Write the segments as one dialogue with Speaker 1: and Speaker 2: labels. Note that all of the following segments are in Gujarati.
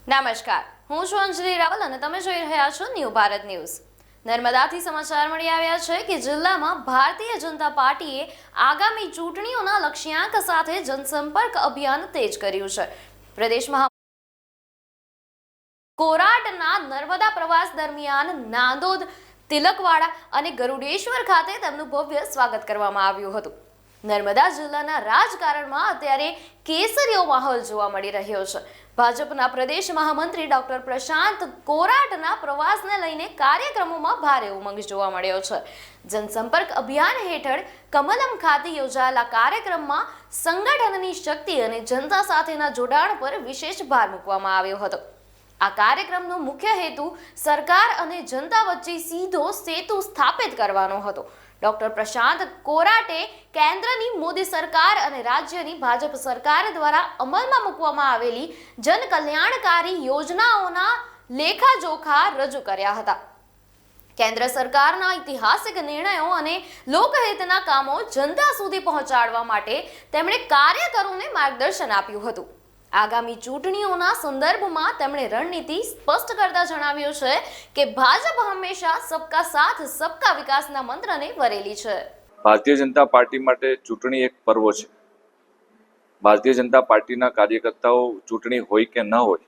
Speaker 1: નમસ્કાર, હું છું અંજલિ રાવલ અને તમે જોઈ રહ્યા છો ન્યૂ ભારત ન્યૂઝ। નર્મદાથી સમાચાર મળી આવ્યા છે કે જિલ્લામાં ભારતીય જનતા પાર્ટીએ આગામી ચૂંટણીઓના લક્ષ્યાંક સાથે જનસંપર્ક અભિયાન તેજ કર્યું છે। પ્રદેશમાં કોરાટના નર્મદા પ્રવાસ દરમિયાન નાંદોદ, તિલકવાડા અને ગરુડેશ્વર ખાતે તેમનું ભવ્ય સ્વાગત કરવામાં આવ્યું હતું। નર્મદા જિલ્લાના રાજકારણમાં અત્યારે કેસરીયો માહોલ જોવા મળી રહ્યો છે। ભાજપના પ્રદેશ મહામંત્રી ડોક્ટર પ્રશાંત કોરાટના પ્રવાસને લઈને કાર્યક્રમોમાં ભારે ઉમંગ જોવા મળ્યો છે। જનસંપર્ક અભિયાન હેઠળ કમલમ ખાતે યોજાયેલા કાર્યક્રમમાં સંગઠનની શક્તિ અને જનતા સાથેના જોડાણ પર વિશેષ ભાર મૂકવામાં આવ્યો હતો। આ કાર્યક્રમનો મુખ્ય હેતુ સરકાર અને જનતા વચ્ચે સીધો સેતુ સ્થાપિત કરવાનો હતો। ડોક્ટર પ્રશાંત કોરાટે કેન્દ્રની મોદી સરકાર અને રાજ્યની ભાજપ સરકાર દ્વારા અમલમાં મૂકવામાં આવેલી જનકલ્યાણકારી યોજનાઓના લેખાજોખા રજૂ કર્યા હતા। કેન્દ્ર સરકારના ઐતિહાસિક નિર્ણયો અને લોકહિતના કામો જનતા સુધી પહોંચાડવા માટે તેમણે કાર્યકરોને માર્ગદર્શન આપ્યું હતું। આગામી ચૂંટણીઓના સંદર્ભમાં તેમણે રણનીતિ સ્પષ્ટ કરતા જણાવ્યું છે કે ભાજપ હંમેશા સબકા સાથ સબકા વિકાસના મંત્રને વરેલી છે।
Speaker 2: ભારતીય જનતા પાર્ટી માટે ચૂંટણી એક પર્વ છે। ભારતીય જનતા પાર્ટીના કાર્યકર્તાઓ ચૂંટણી હોય કે ન હોય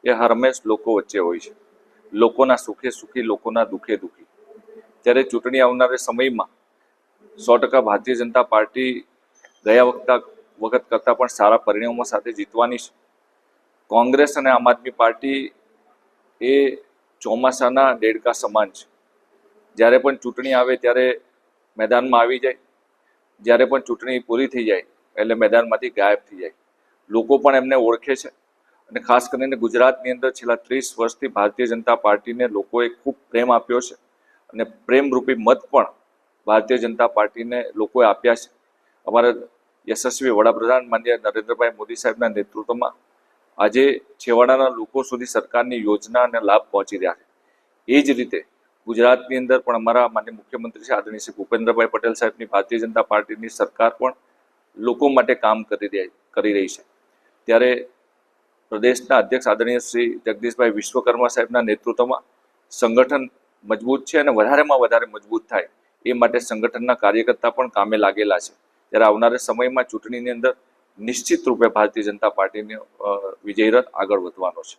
Speaker 2: એ હંમેશ લોકો વચ્ચે હોય છે। લોકોના સુખે સુખી, લોકોના દુઃખે દુઃખી। ત્યારે ચૂંટણી આવનારા સમયમાં 100% ભારતીય જનતા પાર્ટી ગયા વખત કરતાં પણ સારા પરિણામો સાથે જીતવાની છે। કોંગ્રેસ અને આમ આદમી પાર્ટી એ ચોમાસાના દેડકા સમાન છે। જ્યારે પણ ચૂંટણી આવે ત્યારે મેદાનમાં આવી જાય, જ્યારે પણ ચૂંટણી પૂરી થઈ જાય એટલે મેદાનમાંથી ગાયબ થઈ જાય। લોકો પણ એમને ઓળખે છે અને ખાસ કરીને ગુજરાતની અંદર છેલ્લા 30 વર્ષથી ભારતીય જનતા પાર્ટીને લોકોએ ખૂબ પ્રેમ આપ્યો છે અને પ્રેમરૂપી મત પણ ભારતીય જનતા પાર્ટીને લોકોએ આપ્યા છે। અમારા યશસ્વી વડાપ્રધાન માનનીય નરેન્દ્રભાઈ મોદી સાહેબના નેતૃત્વમાં આજે છેવાડાના લોકો સુધી સરકારની યોજના અને લાભ પહોંચી રહ્યા છે। એ જ રીતે ગુજરાતની અંદર પણ અમારા માનનીય મુખ્યમંત્રી છે આદરણીય શ્રી ભૂપેન્દ્રભાઈ પટેલ સાહેબની ભારતીય જનતા પાર્ટીની સરકાર પણ લોકો માટે કામ કરી રહી છે। ત્યારે પ્રદેશના અધ્યક્ષ આદરણીય શ્રી જગદીશભાઈ વિશ્વકર્મા સાહેબના નેતૃત્વમાં સંગઠન મજબૂત છે અને વધારેમાં વધારે મજબૂત થાય એ માટે સંગઠનના કાર્યકર્તા પણ કામે લાગેલા છે। ત્યારે આવનારા સમયમાં ચૂંટણીની અંદર નિશ્ચિત રૂપે ભારતીય જનતા પાર્ટીનો વિજય રથ આગળ વધવાનો છે।